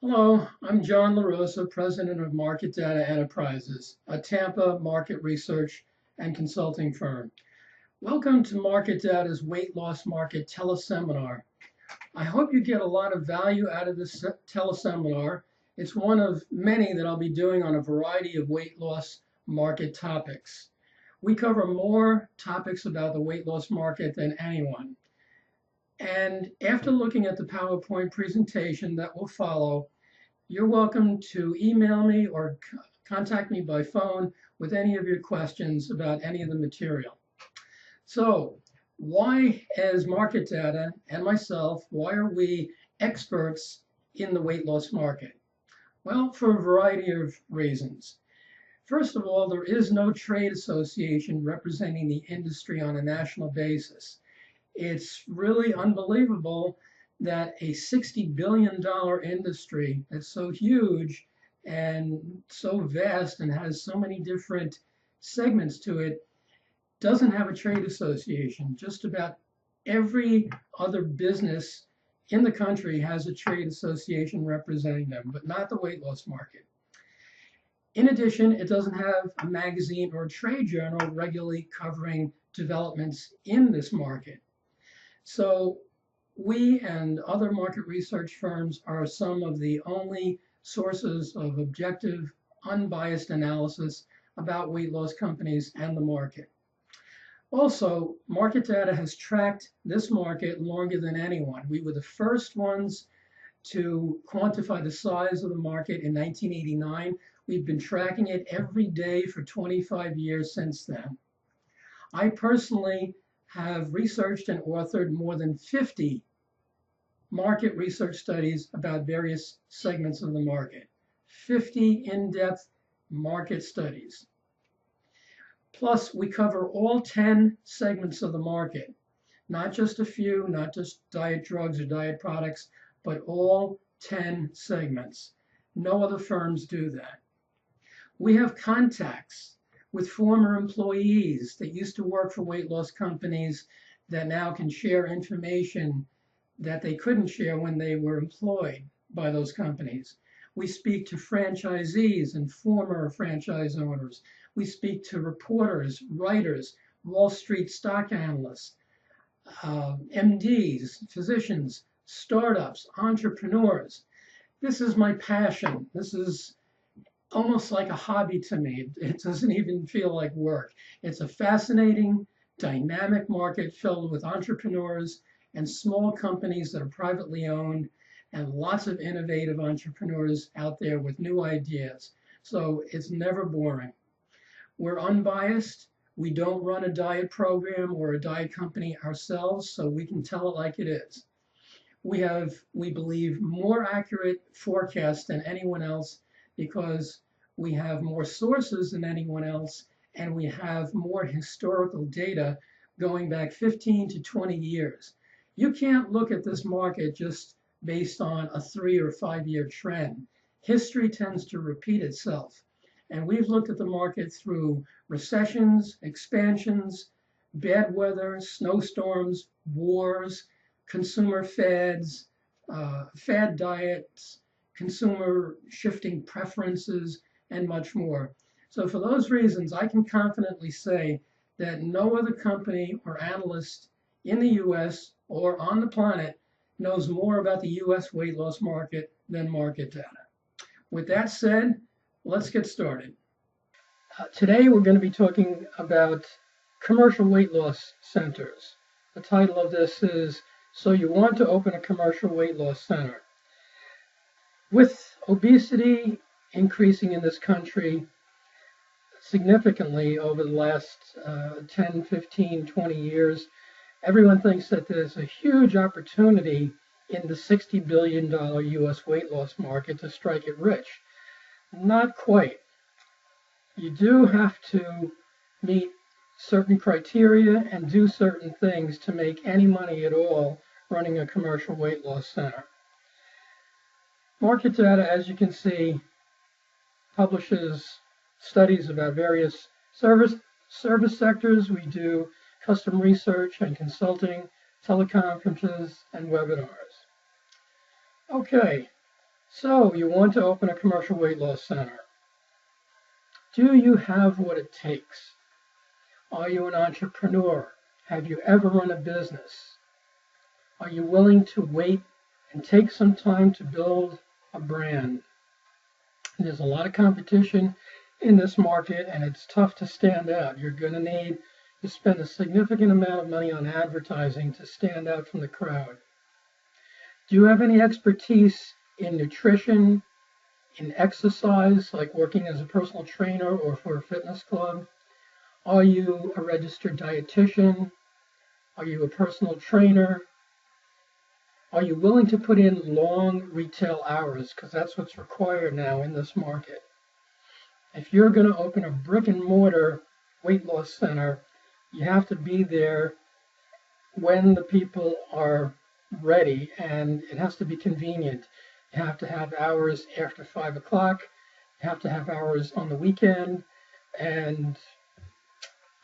Hello, I'm John LaRosa, President of Marketdata Enterprises, a Tampa market research and consulting firm. Welcome to Marketdata's Weight Loss Market Teleseminar. I hope you get a lot of value out of this teleseminar. It's one of many that I'll be doing on a variety of weight loss market topics. We cover more topics about the weight loss market than anyone. And after looking at the PowerPoint presentation that will follow, you're welcome to email me or contact me by phone with any of your questions about any of the material. So why, as Marketdata and myself, why are we experts in the weight loss market? Well, for a variety of reasons. First of all, there is no trade association representing the industry on a national basis. It's really unbelievable that a $60 billion industry that's so huge and so vast and has so many different segments to it doesn't have a trade association. Just about every other business in the country has a trade association representing them, but not the weight loss market. In addition, it doesn't have a magazine or a trade journal regularly covering developments in this market. So we and other market research firms are some of the only sources of objective, unbiased analysis about weight loss companies and the market. Also, Marketdata has tracked this market longer than anyone. We were the first ones to quantify the size of the market in 1989. We've been tracking it every day for 25 years since then. I personally have researched and authored more than 50 market research studies about various segments of the market. 50 in-depth market studies. Plus, we cover all 10 segments of the market, not just a few, not just diet drugs or diet products, but all 10 segments. No other firms do that. We have contacts with former employees that used to work for weight loss companies that now can share information that they couldn't share when they were employed by those companies. We speak to franchisees and former franchise owners. We speak to reporters, writers, Wall Street stock analysts, MDs, physicians, startups, entrepreneurs. This is my passion. This is almost like a hobby to me. It doesn't even feel like work. It's a fascinating, dynamic market filled with entrepreneurs and small companies that are privately owned and lots of innovative entrepreneurs out there with new ideas. So it's never boring. We're unbiased. We don't run a diet program or a diet company ourselves, so we can tell it like it is. We have, we believe, more accurate forecasts than anyone else because we have more sources than anyone else, and we have more historical data going back 15 to 20 years. You can't look at this market just based on a 3 or 5 year trend. History tends to repeat itself. And we've looked at the market through recessions, expansions, bad weather, snowstorms, wars, consumer fads, fad diets, consumer shifting preferences, and much more. So for those reasons, I can confidently say that no other company or analyst in the US or on the planet knows more about the US weight loss market than Marketdata. With that said, let's get started. Today we're going to be talking about commercial weight loss centers. The title of this is, So You Want to Open a Commercial Weight Loss Center. With obesity increasing in this country significantly over the last 10, 15, 20 years, everyone thinks that there's a huge opportunity in the $60 billion US weight loss market to strike it rich. Not quite. You do have to meet certain criteria and do certain things to make any money at all running a commercial weight loss center. Marketdata, as you can see, publishes studies about various service sectors. We do custom research and consulting, teleconferences, and webinars. Okay, So you want to open a commercial weight loss center. Do you have what it takes? Are you an entrepreneur? Have you ever run a business? Are you willing to wait and take some time to build a brand? There's a lot of competition in this market, and it's tough to stand out. You're going to need to spend a significant amount of money on advertising to stand out from the crowd. Do you have any expertise in nutrition, in exercise, like working as a personal trainer or for a fitness club? Are you a registered dietitian? Are you a personal trainer? Are you willing to put in long retail hours? Because that's what's required now in this market. If you're going to open a brick and mortar weight loss center, you have to be there when the people are ready, and it has to be convenient. You have to have hours after 5 o'clock. You have to have hours on the weekend, and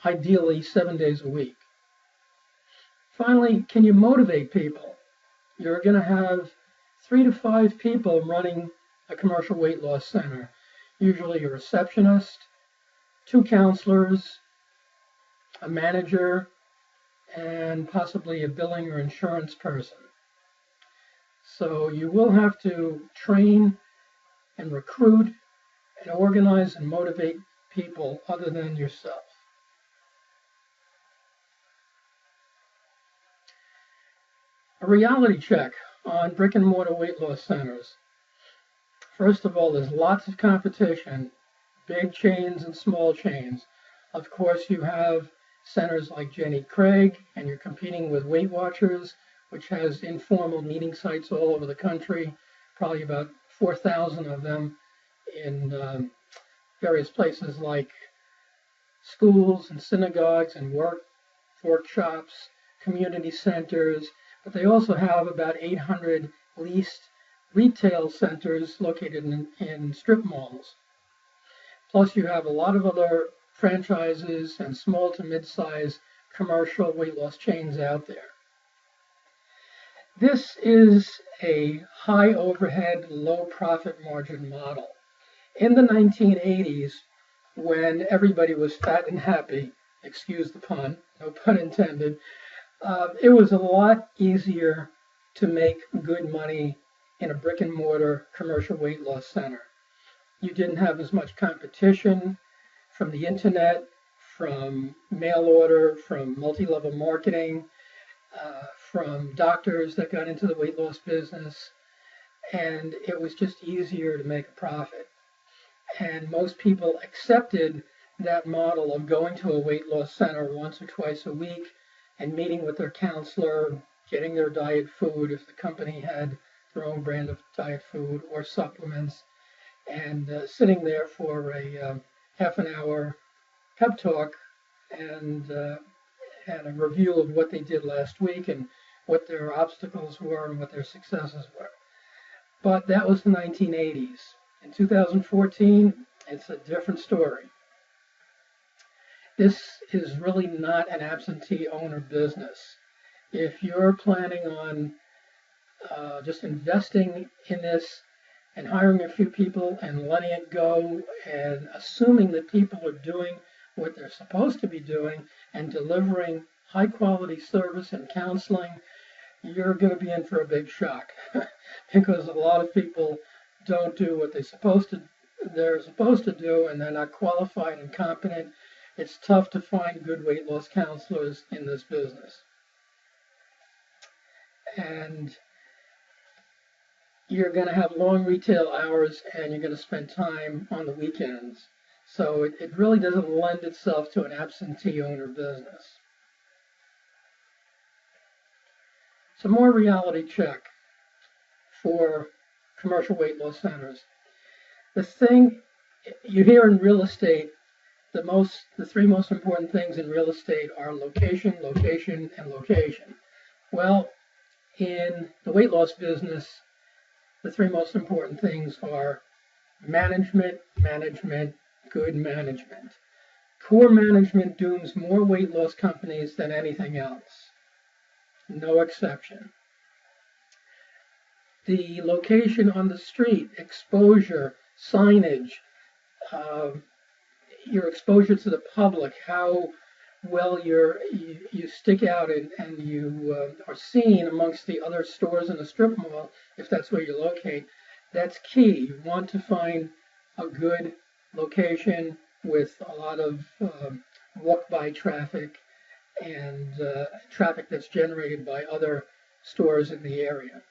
ideally 7 days a week. Finally, can you motivate people? You're going to have 3 to 5 people running a commercial weight loss center. Usually a receptionist, 2 counselors, a manager, and possibly a billing or insurance person. So you will have to train and recruit and organize and motivate people other than yourself. A reality check on brick and mortar weight loss centers. First of all, there's lots of competition, big chains and small chains. Of course, you have centers like Jenny Craig, and you're competing with Weight Watchers, which has informal meeting sites all over the country, probably about 4,000 of them in various places like schools and synagogues and workshops, community centers, but they also have about 800 leased retail centers located in strip malls. Plus, you have a lot of other franchises and small to mid-size commercial weight loss chains out there. This is a high overhead, low profit margin model. In the 1980s, when everybody was fat and happy, excuse the pun, no pun intended, it was a lot easier to make good money in a brick and mortar commercial weight loss center. You didn't have as much competition from the internet, from mail order, from multi-level marketing, from doctors that got into the weight loss business, and it was just easier to make a profit. And most people accepted that model of going to a weight loss center once or twice a week and meeting with their counselor, getting their diet food if the company had their own brand of diet food or supplements, and sitting there for a half an hour pep talk and a review of what they did last week and what their obstacles were and what their successes were. But that was the 1980s. In 2014, it's a different story. This is really not an absentee owner business. If you're planning on just investing in this and hiring a few people and letting it go and assuming that people are doing what they're supposed to be doing and delivering high quality service and counseling, you're going to be in for a big shock because a lot of people don't do what they're supposed to do, and they're not qualified and competent. It's tough to find good weight loss counselors in this business. And you're going to have long retail hours, and you're going to spend time on the weekends. So it really doesn't lend itself to an absentee owner business. So more reality check for commercial weight loss centers. The thing you hear in real estate, the 3 most important things in real estate are location, location, and location. Well, in the weight loss business, the 3 most important things are management, management, good management. Poor management dooms more weight loss companies than anything else. No exception. the location on the street, exposure, signage, uh, your exposure to the public, how well you stick out and you are seen amongst the other stores in the strip mall, if that's where you locate. That's key. You want to find a good location with a lot of walk-by traffic and traffic that's generated by other stores in the area.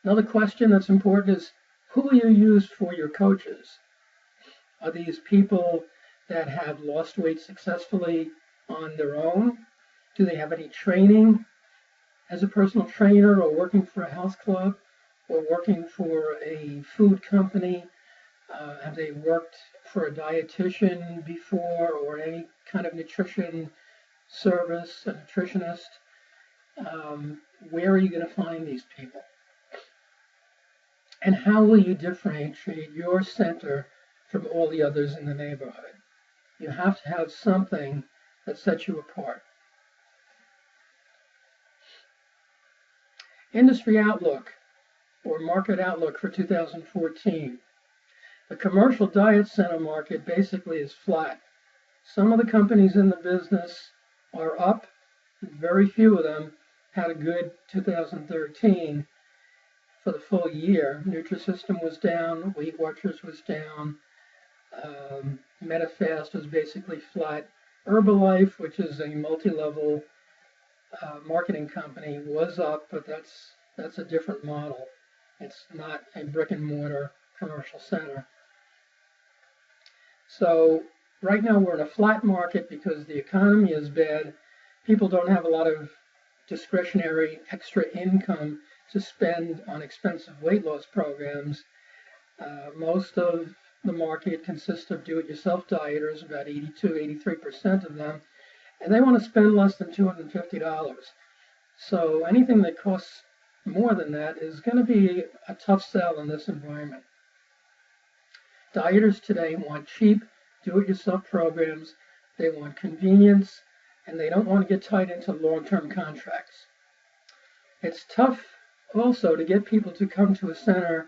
Another question that's important is, who will you use for your coaches? Are these people that have lost weight successfully on their own? Do they have any training as a personal trainer, or working for a health club, or working for a food company? Have they worked for a dietitian before, or any kind of nutrition service, a nutritionist? Where are you going to find these people? And how will you differentiate your center from all the others in the neighborhood? You have to have something that sets you apart. Industry outlook, or market outlook for 2014. The commercial diet center market basically is flat. Some of the companies in the business are up. Very few of them had a good 2013 for the full year. Nutrisystem was down, Weight Watchers was down, MetaFast was basically flat. Herbalife, which is a multi-level marketing company, was up, but that's a different model. It's not a brick and mortar commercial center. So right now we're in a flat market because the economy is bad. People don't have a lot of discretionary extra income to spend on expensive weight loss programs. Most of the market consists of do-it-yourself dieters, about 82–83% of them, and they want to spend less than $250. So anything that costs more than that is going to be a tough sell in this environment. Dieters today want cheap, do-it-yourself programs. They want convenience, and they don't want to get tied into long-term contracts. It's tough also to get people to come to a center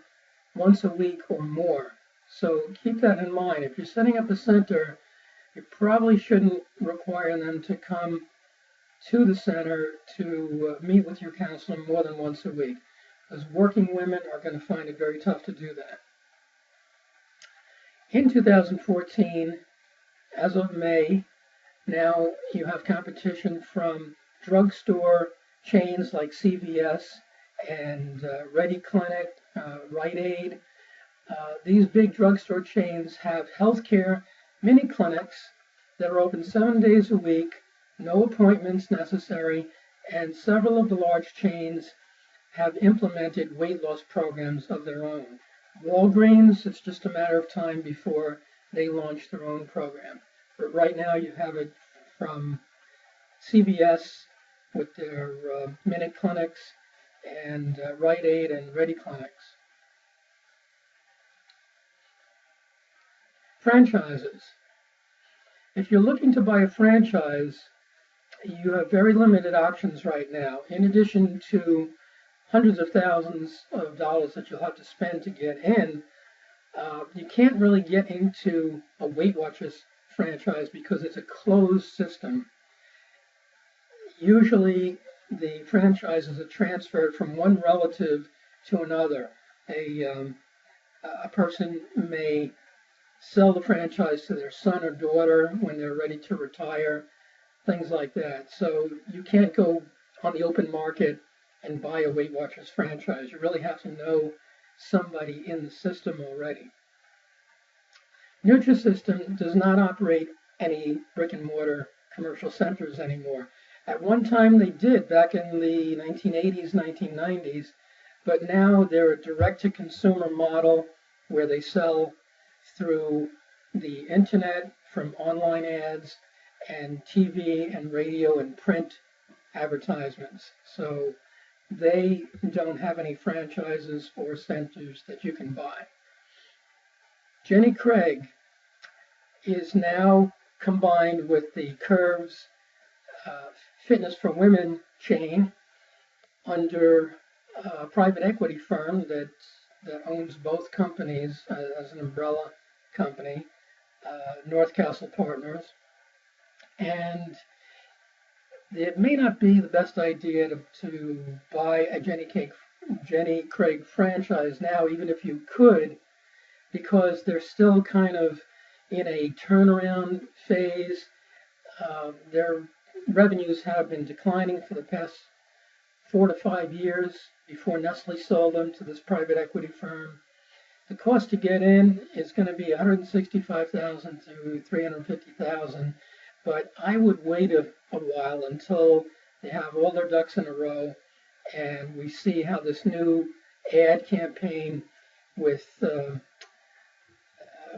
once a week or more. So keep that in mind. If you're setting up a center, you probably shouldn't require them to come to the center to meet with your counselor more than once a week, because working women are going to find it very tough to do that. In 2014, as of May, now you have competition from drugstore chains like CVS and Ready Clinic, Rite Aid. These big drugstore chains have healthcare mini clinics that are open 7 days a week, no appointments necessary, and several of the large chains have implemented weight loss programs of their own. Walgreens, it's just a matter of time before they launch their own program. But right now you have it from CVS with their minute clinics and Rite Aid and Ready clinics. Franchises. If you're looking to buy a franchise, you have very limited options right now. In addition to hundreds of thousands of dollars that you'll have to spend to get in, you can't really get into a Weight Watchers franchise because it's a closed system. Usually the franchises are transferred from one relative to another. A person may sell the franchise to their son or daughter when they're ready to retire, things like that. So you can't go on the open market and buy a Weight Watchers franchise. You really have to know somebody in the system already. Nutrisystem does not operate any brick and mortar commercial centers anymore. At one time they did, back in the 1980s, 1990s, but now they're a direct-to-consumer model where they sell through the internet from online ads and TV and radio and print advertisements. So they don't have any franchises or centers that you can buy. Jenny Craig is now combined with the Curves Fitness for Women chain under a private equity firm that owns both companies as an umbrella company, North Castle Partners. And it may not be the best idea to buy a Jenny Craig franchise now, even if you could, because they're still kind of in a turnaround phase. Their revenues have been declining for the past 4 to 5 years before Nestle sold them to this private equity firm. The cost to get in is going to be $165,000 to $350,000, but I would wait a while until they have all their ducks in a row and we see how this new ad campaign with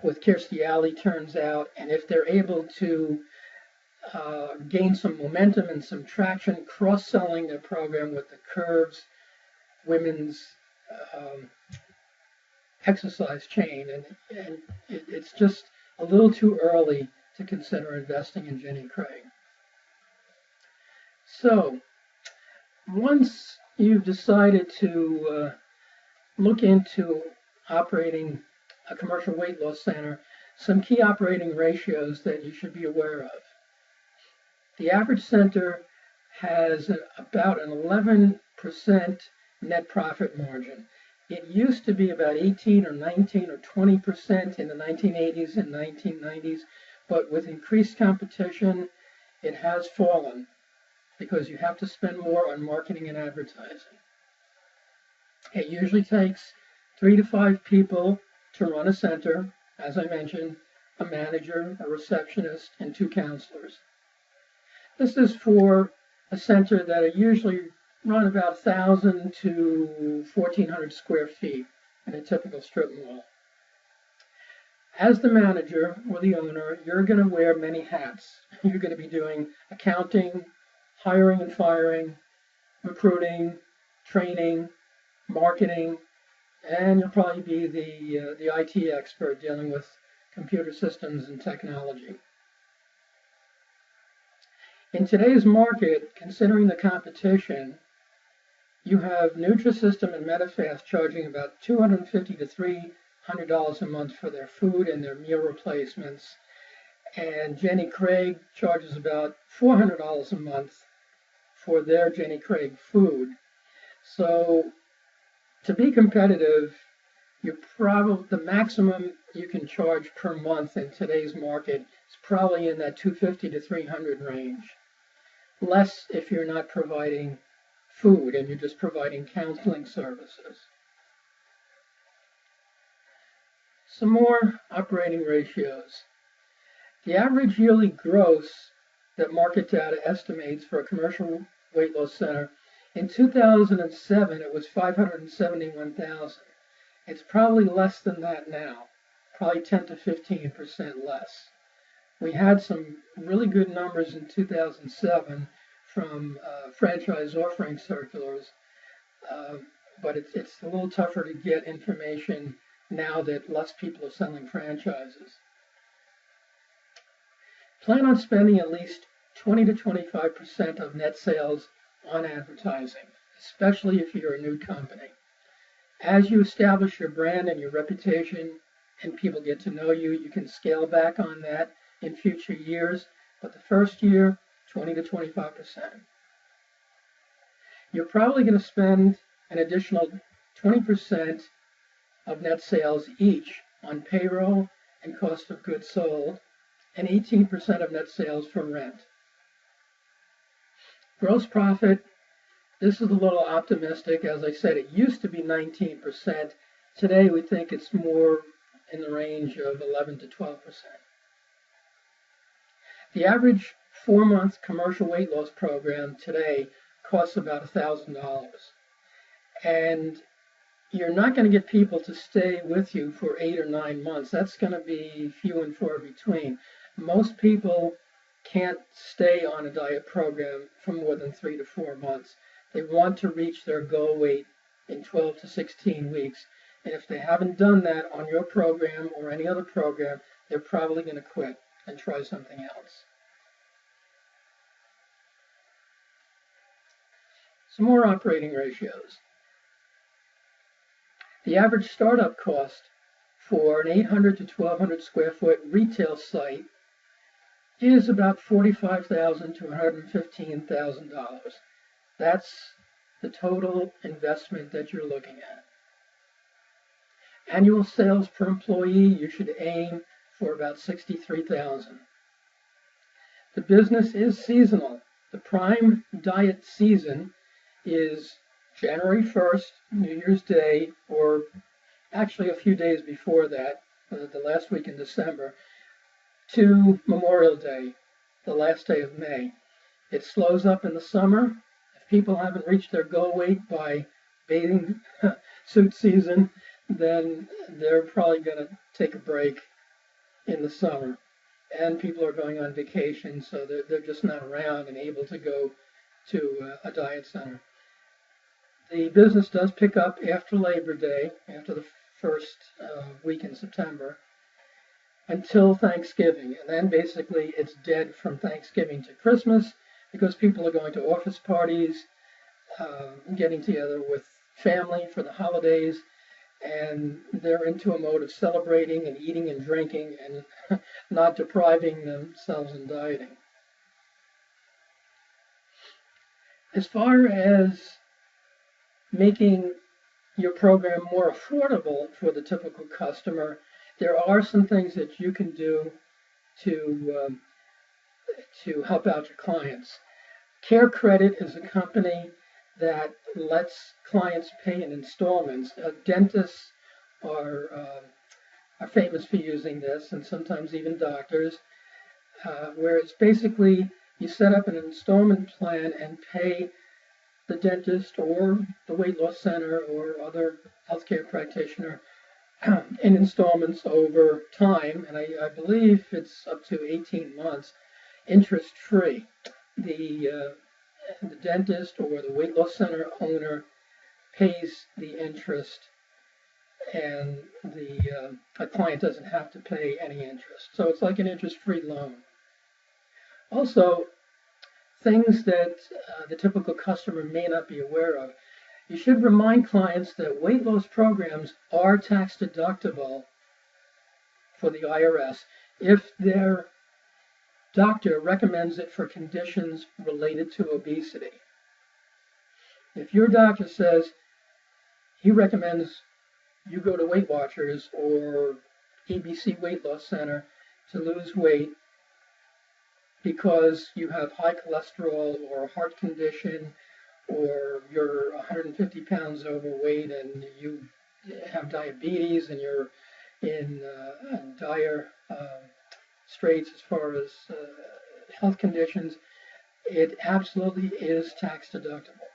Kirstie Alley turns out, and if they're able to gain some momentum and some traction, cross-selling their program with the Curves women's exercise chain, and it's just a little too early to consider investing in Jenny Craig. So once you've decided to look into operating a commercial weight loss center, some key operating ratios that you should be aware of. The average center has about an 11% net profit margin. It used to be about 18 or 19 or 20% in the 1980s and 1990s, but with increased competition, it has fallen because you have to spend more on marketing and advertising. It usually takes 3 to 5 people to run a center, as I mentioned, a manager, a receptionist, and 2 counselors. This is for a center that are usually run about 1,000 to 1,400 square feet in a typical strip mall. As the manager or the owner, you're going to wear many hats. You're going to be doing accounting, hiring and firing, recruiting, training, marketing, and you'll probably be the IT expert dealing with computer systems and technology. In today's market, considering the competition, you have Nutrisystem and Medifast charging about $250 to $300 a month for their food and their meal replacements, and Jenny Craig charges about $400 a month for their Jenny Craig food. So to be competitive, the maximum you can charge per month in today's market is probably in that $250 to $300 range. Less if you're not providing food and you're just providing counseling services. Some more operating ratios. The average yearly gross that Marketdata estimates for a commercial weight loss center, in 2007 it was $571,000. It's probably less than that now, probably 10 to 15% less. We had some really good numbers in 2007 from franchise offering circulars, but it's a little tougher to get information now that less people are selling franchises. Plan on spending at least 20 to 25% of net sales on advertising, especially if you're a new company. As you establish your brand and your reputation and people get to know you, you can scale back on that in future years, but the first year, 20 to 25%. You're probably going to spend an additional 20% of net sales each on payroll and cost of goods sold, and 18% of net sales for rent. Gross profit, this is a little optimistic. As I said, it used to be 19%. Today we think it's more in the range of 11 to 12%. The average 4-month commercial weight loss program today costs about $1,000. And you're not going to get people to stay with you for 8 or 9 months. That's going to be few and far between. Most people can't stay on a diet program for more than 3 to 4 months. They want to reach their goal weight in 12 to 16 weeks. And if they haven't done that on your program or any other program, they're probably going to quit and try something else. Some more operating ratios. The average startup cost for an 800 to 1200 square foot retail site is about $45,000 to $115,000. That's the total investment that you're looking at. Annual sales per employee, you should aim for about $63,000. The business is seasonal. The prime diet season is January 1st, New Year's Day, or actually a few days before that, the last week in December, to Memorial Day, the last day of May. It slows up in the summer. If people haven't reached their goal weight by bathing suit season, then they're probably going to take a break in the summer. And people are going on vacation, so they're just not around and able to go to a diet center. The business does pick up after Labor Day, after the first week in September, until Thanksgiving. And then basically it's dead from Thanksgiving to Christmas because people are going to office parties, getting together with family for the holidays, and they're into a mode of celebrating and eating and drinking and not depriving themselves in dieting. As far as making your program more affordable for the typical customer, there are some things that you can do to help out your clients. Care Credit is a company that lets clients pay in installments. Dentists are famous for using this, and sometimes even doctors, where it's basically you set up an installment plan and pay the dentist or the weight loss center or other healthcare practitioner in installments over time, and I believe it's up to 18 months, interest-free. The dentist or the weight loss center owner pays the interest, and the client doesn't have to pay any interest. So it's like an interest-free loan. Also, things that the typical customer may not be aware of. You should remind clients that weight loss programs are tax deductible for the IRS if their doctor recommends it for conditions related to obesity. If your doctor says he recommends you go to Weight Watchers or ABC Weight Loss Center to lose weight because you have high cholesterol or a heart condition, or you're 150 pounds overweight and you have diabetes and you're in dire straits as far as health conditions, it absolutely is tax deductible.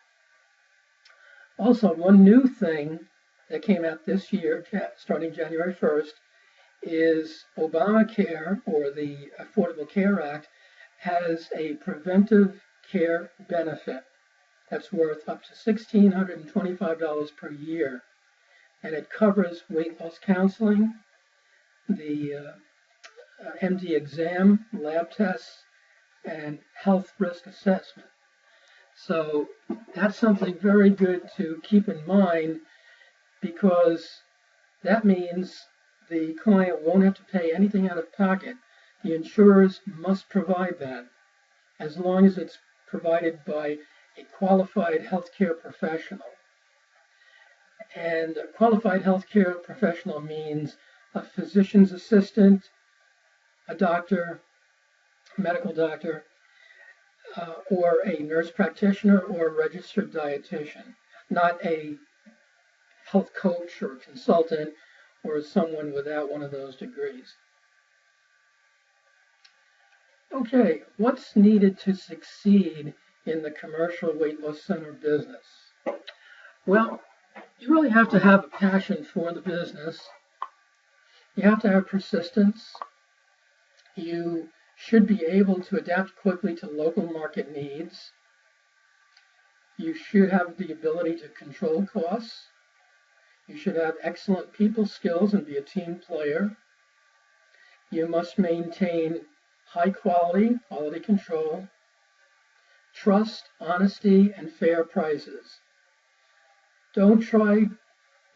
Also, one new thing that came out this year, starting January 1st, is Obamacare, or the Affordable Care Act, has a preventive care benefit that's worth up to $1,625 per year, and it covers weight loss counseling, the MD exam, lab tests, and health risk assessment. So that's something very good to keep in mind, because that means the client won't have to pay anything out of pocket. The insurers must provide that, as long as it's provided by a qualified healthcare professional. And a qualified healthcare professional means a physician's assistant, a doctor, a medical doctor, or a nurse practitioner or a registered dietitian, not a health coach or consultant or someone without one of those degrees. Okay, what's needed to succeed in the commercial weight loss center business? Well, you really have to have a passion for the business. You have to have persistence. You should be able to adapt quickly to local market needs. You should have the ability to control costs. You should have excellent people skills and be a team player. You must maintain high quality control, trust, honesty, and fair prices. Don't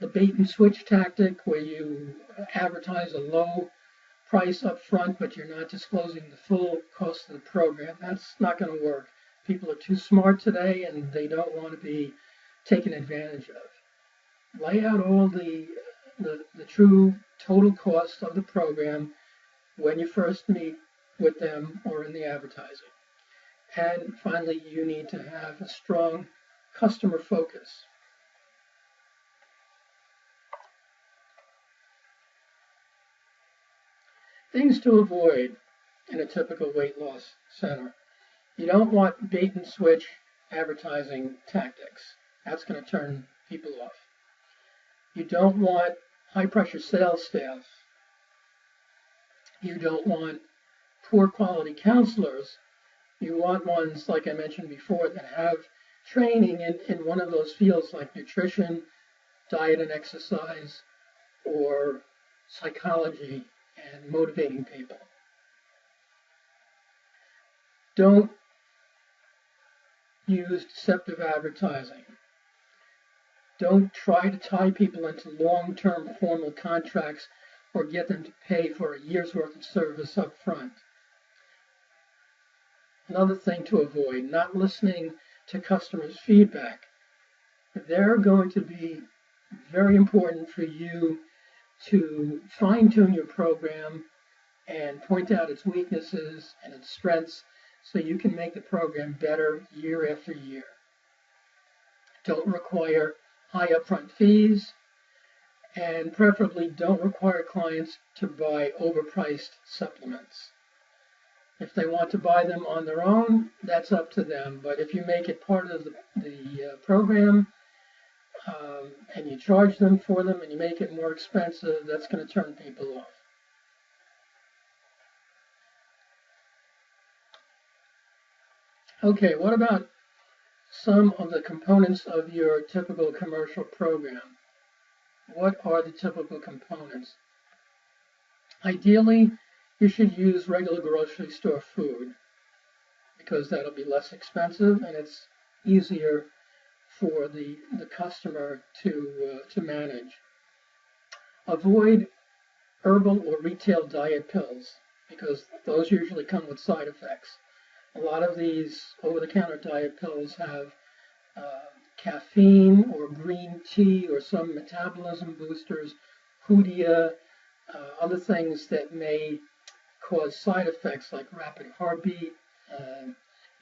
the bait and switch tactic where you advertise a low price up front, but you're not disclosing the full cost of the program. That's not going to work. People are too smart today and they don't want to be taken advantage of. Lay out all the true total cost of the program when you first meet with them or in the advertising. And finally, you need to have a strong customer focus. Things to avoid in a typical weight loss center. You don't want bait and switch advertising tactics. That's going to turn people off. You don't want high pressure sales staff. You don't want poor quality counselors. You want ones, like I mentioned before, that have training in one of those fields like nutrition, diet and exercise, or psychology and motivating people. Don't use deceptive advertising. Don't try to tie people into long-term formal contracts or get them to pay for a year's worth of service up front. Another thing to avoid, not listening to customers' feedback. They're going to be very important for you to fine-tune your program and point out its weaknesses and its strengths so you can make the program better year after year. Don't require high upfront fees, and preferably don't require clients to buy overpriced supplements. If they want to buy them on their own, that's up to them. But if you make it part of the program and you charge them for them and you make it more expensive, that's going to turn people off. Okay, what about some of the components of your typical commercial program? What are the typical components? Ideally, you should use regular grocery store food because that'll be less expensive and it's easier for the customer to manage. Avoid herbal or retail diet pills because those usually come with side effects. A lot of these over-the-counter diet pills have caffeine or green tea or some metabolism boosters, Hoodia, other things that may cause side effects like rapid heartbeat,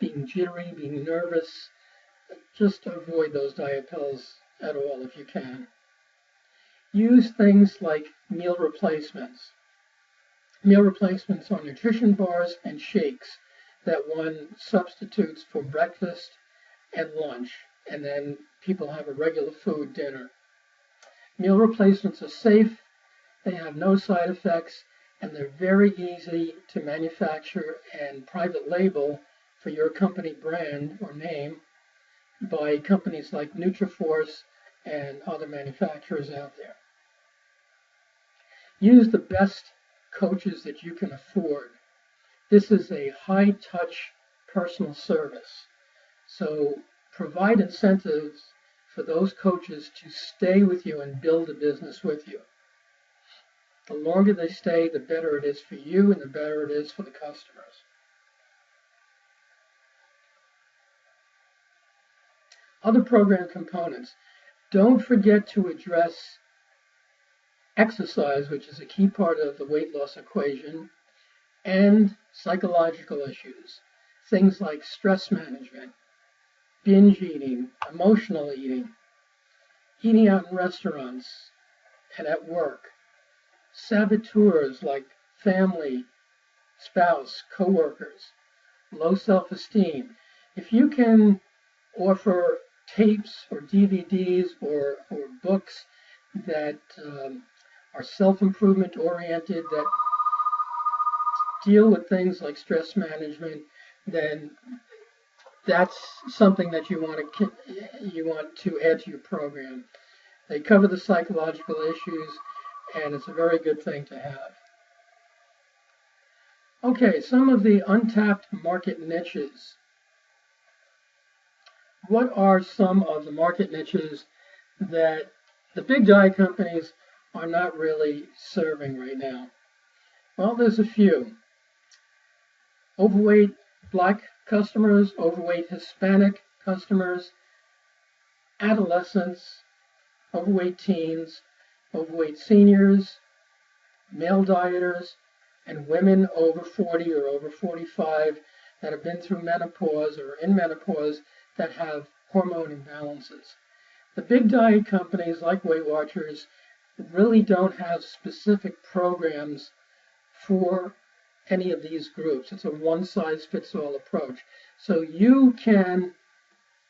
being jittery, being nervous. Just avoid those diet pills at all if you can. Use things like meal replacements. Meal replacements are nutrition bars and shakes that one substitutes for breakfast and lunch, and then people have a regular food dinner. Meal replacements are safe, they have no side effects, and they're very easy to manufacture and private label for your company brand or name by companies like Nutriforce and other manufacturers out there. Use the best coaches that you can afford. This is a high-touch personal service, so provide incentives for those coaches to stay with you and build a business with you. The longer they stay, the better it is for you and the better it is for the customers. Other program components. Don't forget to address exercise, which is a key part of the weight loss equation, and psychological issues. Things like stress management, binge eating, emotional eating, eating out in restaurants and at work, saboteurs like family, spouse, coworkers, low self-esteem. If you can offer tapes or DVDs or books that are self-improvement oriented, that deal with things like stress management, then that's something that you want to add to your program. They cover the psychological issues, and it's a very good thing to have. Okay, some of the untapped market niches. What are some of the market niches that the big diet companies are not really serving right now? Well, there's a few. Overweight Black customers, overweight Hispanic customers, adolescents, overweight teens, overweight seniors, male dieters, and women over 40 or over 45 that have been through menopause or in menopause that have hormone imbalances. The big diet companies like Weight Watchers really don't have specific programs for any of these groups. It's a one-size-fits-all approach. So you can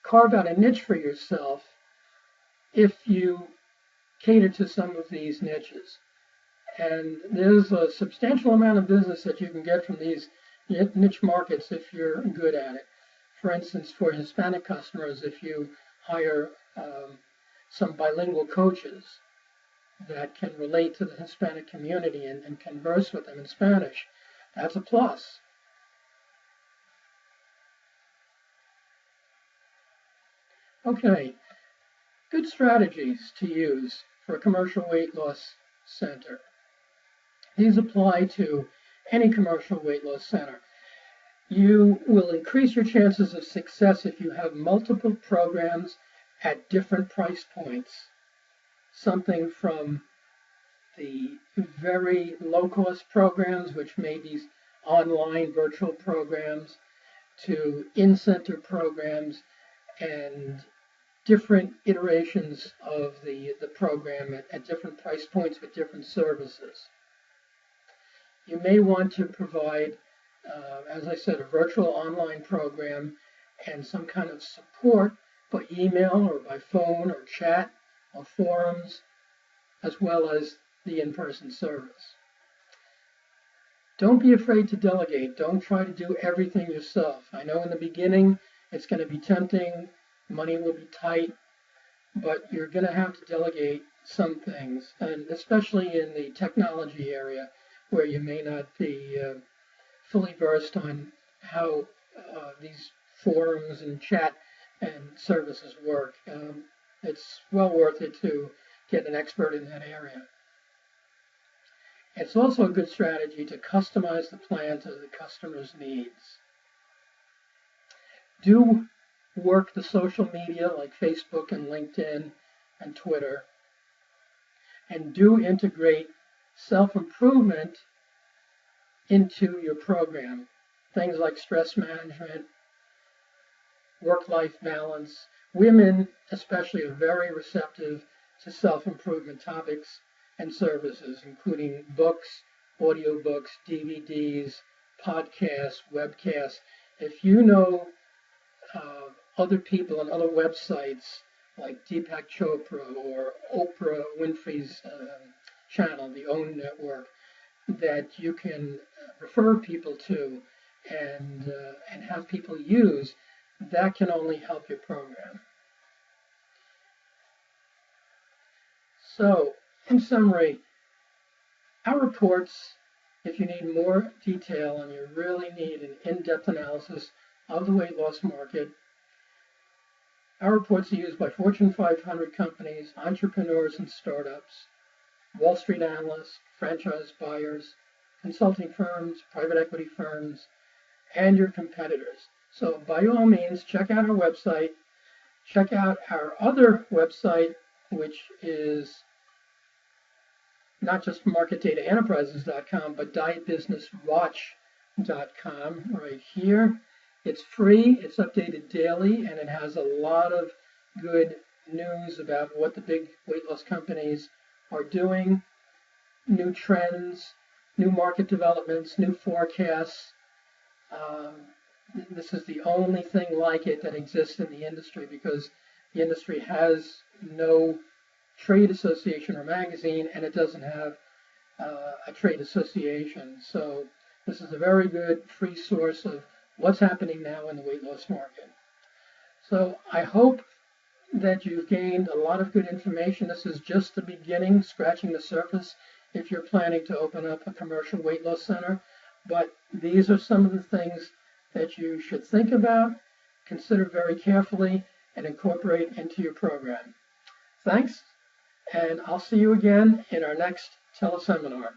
carve out a niche for yourself if you cater to some of these niches. And there's a substantial amount of business that you can get from these niche markets if you're good at it. For instance, for Hispanic customers, if you hire some bilingual coaches that can relate to the Hispanic community and converse with them in Spanish, that's a plus. Okay, good strategies to use for a commercial weight loss center. These apply to any commercial weight loss center. You will increase your chances of success if you have multiple programs at different price points. Something from the very low-cost programs, which may be online virtual programs, to in-center programs, and different iterations of the program at different price points with different services. You may want to provide, as I said, a virtual online program and some kind of support by email or by phone or chat or forums, as well as the in-person service. Don't be afraid to delegate. Don't try to do everything yourself. I know in the beginning it's going to be tempting, money will be tight, but you're going to have to delegate some things, and especially in the technology area where you may not be fully versed on how these forums and chat and services work. It's well worth it to get an expert in that area. It's also a good strategy to customize the plan to the customer's needs. Do work the social media like Facebook and LinkedIn and Twitter, and do integrate self-improvement into your program. Things like stress management, work-life balance. Women especially are very receptive to self-improvement topics and services, including books, audiobooks, DVDs, podcasts, webcasts. If you know other people on other websites like Deepak Chopra or Oprah Winfrey's channel, the OWN network, that you can refer people to and have people use, that can only help your program. So, in summary, our reports, if you need more detail and you really need an in-depth analysis of the weight loss market, our reports are used by Fortune 500 companies, entrepreneurs and startups, Wall Street analysts, franchise buyers, consulting firms, private equity firms, and your competitors. So by all means, check out our website. Check out our other website, which is not just marketdataenterprises.com, but dietbusinesswatch.com right here. It's free, it's updated daily, and it has a lot of good news about what the big weight loss companies are doing, new trends, new market developments, new forecasts. This is the only thing like it that exists in the industry, because the industry has no trade association or magazine, and it doesn't have a trade association. So this is a very good free source of what's happening now in the weight loss market. So I hope that you've gained a lot of good information. This is just the beginning, scratching the surface, if you're planning to open up a commercial weight loss center. But these are some of the things that you should think about, consider very carefully, and incorporate into your program. Thanks, and I'll see you again in our next teleseminar.